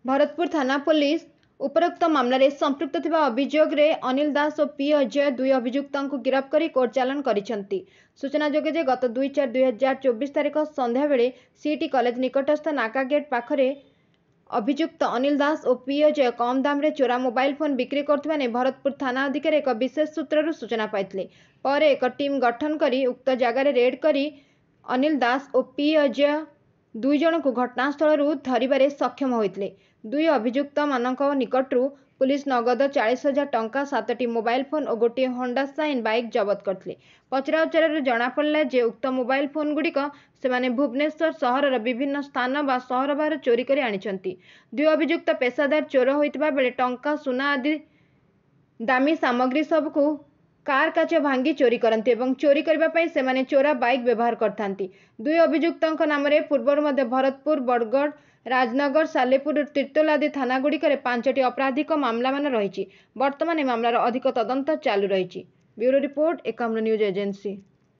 भरतपुर थाना पुलिस उपरोक्त मामलें संपृक्त थिबा अभियोग रे अनिल दास और पी अजय दुई अभियुक्तों को गिरफ्त कर कोर्ट चालान करिसेंती। सूचनाजोग्य जे गत 2/4/2024 तारिख संध्या बेले सीटी कॉलेज निकटस्थ नाका गेट पाखरे अभियुक्त अनिल दास और पी अजय कम दाम रे चोरा मोबाइल फोन बिक्री करथिबा ने भरतपुर थाना अधिकारी एक विशेष सूत्ररु सूचना पाइथिले। पर एक टीम गठन करी उक्त जगार रेड करी अनिल दास और पी अजय दुई जन को घटनास्थल धरवे सक्षम होते। दुई अभियुक्त मानक निकटू पुलिस नगद 40,000 टंका 7टी मोबाइल फोन और गोटे होंडा साइन बाइक जबत करते। पचराउचर जनापड़ा जे उक्त मोबाइल फोन गुड़िक से भुवनेश्वर सहर विभिन्न स्थान व सहर बाहर चोरी कर आनिछंती। दुई अभियुक्त पेशादार चोर होइतिबा बेले टंका सुना आदि दामी सामग्री सबको कार काच भांगी चोरी करते एवं चोरी करने से चोरा बाइक व्यवहार करथांती। दुई अभियुक्तों नाम पूर्वर मध्य भरतपुर बरगढ़ राजनगर सालेपुर तीर्तोल आदि थानागुड़िक 5टी आपराधिक मामला मान रही। बर्तमान मामलार अधिक तदंत चालू रही। Bureau report Ekamra news agency.